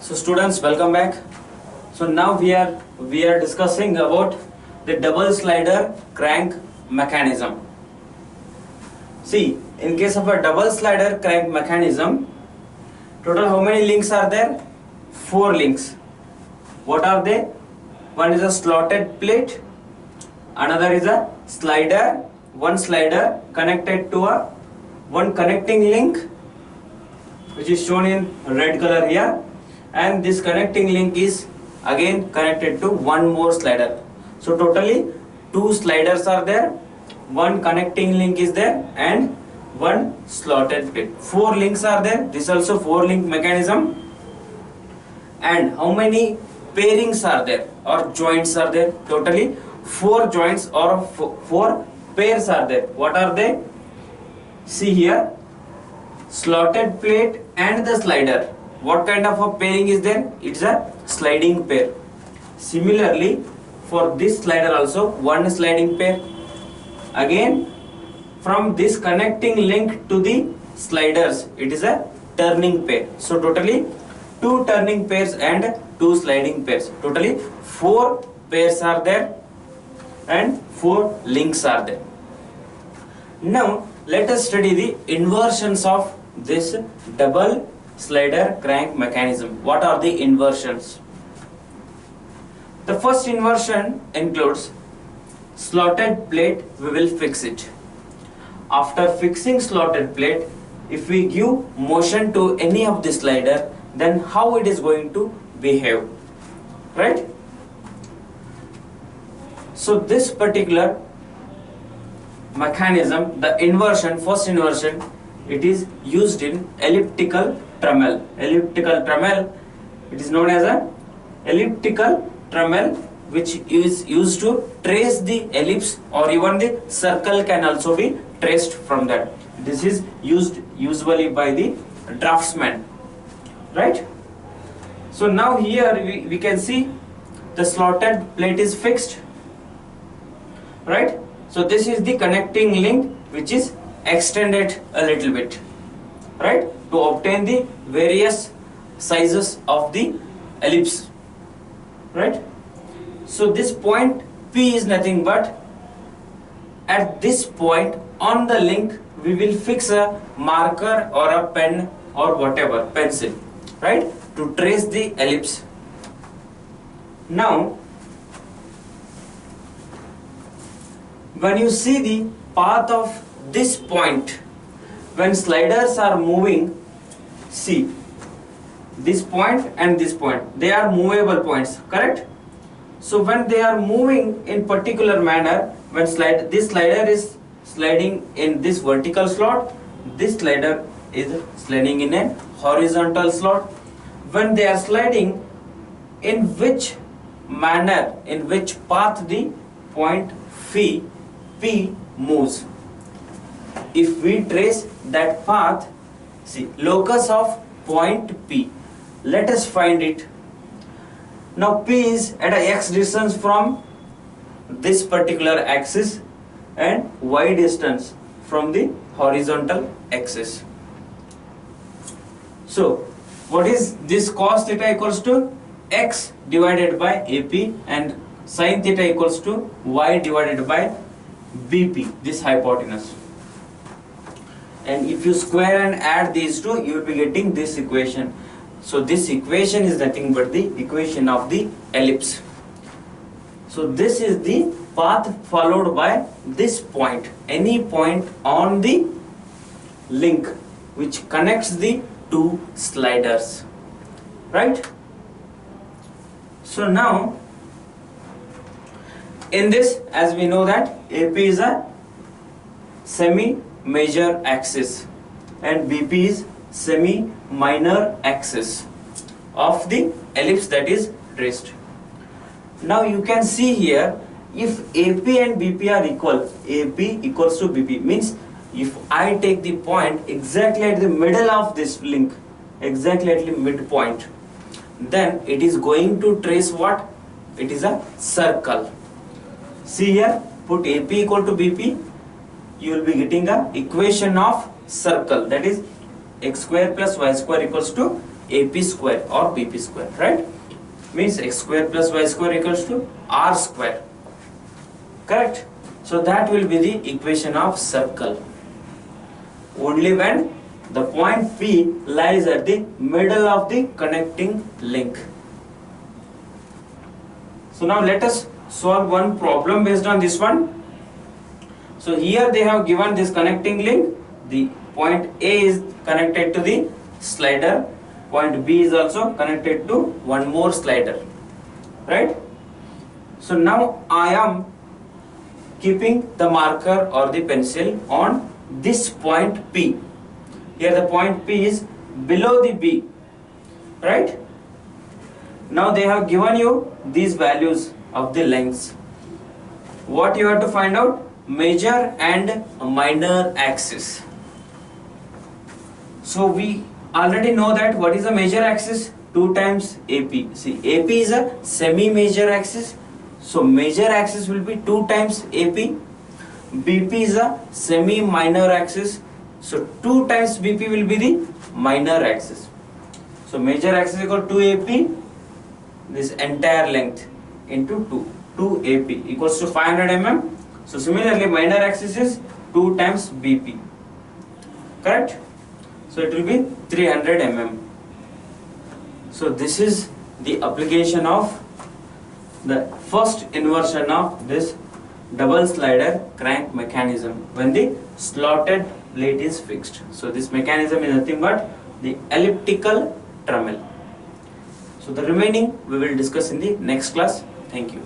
So students, welcome back. So now we are discussing about the double slider crank mechanism. See, in case of a double slider crank mechanism, total how many links are there? 4 links. What are they? One is a slotted plate, another is a slider, one slider connected to one connecting link which is shown in red color here, and this connecting link is again connected to one more slider. So totally 2 sliders are there, one connecting link is there and one slotted plate. 4 links are there. This also 4 link mechanism. And how many pairings are there or joints are there? Totally 4 joints or 4 pairs are there. What are they? See here, slotted plate and the slider. What kind of a pairing is there? It's a sliding pair. Similarly, for this slider also one sliding pair. Again, from this connecting link to the sliders, it is a turning pair. So totally 2 turning pairs and 2 sliding pairs. Totally 4 pairs are there and 4 links are there. Now let us study the inversions of this double slider crank mechanism. What are the inversions? The first inversion includes slotted plate. We will fix it. After fixing slotted plate, if we give motion to any of the slider, then how it is going to behave, right? So this particular mechanism, the inversion, first inversion, it is used in elliptical trommel. Elliptical trommel, it is known as a elliptical trommel, which is used to trace the ellipse, or even the circle can also be traced from that. This is used usually by the draftsman, right? So now here we can see the slotted plate is fixed, right? So this is the connecting link which is extended a little bit, right, to obtain the various sizes of the ellipse, right? So this point P is nothing but, at this point on the link we will fix a marker or a pen or whatever, pencil, right, to trace the ellipse. Now when you see the path of this point, when sliders are moving, see this point and this point, they are movable points, correct? So when they are moving in particular manner, when this slider is sliding in this vertical slot, this slider is sliding in a horizontal slot. When they are sliding, in which manner, in which path the point P moves. If we trace that path, see, locus of point P, let us find it. Now P is at a x distance from this particular axis and y distance from the horizontal axis. So what is this? Cos theta equals to x divided by AP, and sin theta equals to y divided by BP, this hypotenuse. And if you square and add these two, you will be getting this equation. So this equation is nothing but the equation of the ellipse. So this is the path followed by this point, any point on the link which connects the 2 sliders, right? So now in this, as we know that AP is a semi-major axis and BP is semi-minor axis of the ellipse that is traced. Now you can see here, if AP and BP are equal, AP equals to BP, means if I take the point exactly at the middle of this link, exactly at the midpoint, then it is going to trace what? It is a circle. See here, put AP equal to BP, you will be getting a equation of circle, that is x square plus y square equals to AP square or BP square, right? Means x square plus y square equals to r square, correct? So that will be the equation of circle only when the point P lies at the middle of the connecting link. So now let us solve one problem based on this one. So here they have given this connecting link. The point A is connected to the slider. Point B is also connected to one more slider. Right? So now I am keeping the marker or the pencil on this point P. Here the point P is below the B. Right? Now they have given you these values of the lengths. What you have to find out? Major and minor axis. So we already know that what is the major axis? 2 times AP. See, AP is a semi-major axis. So major axis will be 2 times AP. BP is a semi-minor axis. So 2 times BP will be the minor axis. So major axis is equal to 2AP. This entire length into 2AP equals to 500 mm. So similarly minor axis is 2 times BP, correct? So it will be 300 mm. So this is the application of the first inversion of this double slider crank mechanism when the slotted plate is fixed. So this mechanism is nothing but the elliptical trommel. So the remaining we will discuss in the next class. Thank you.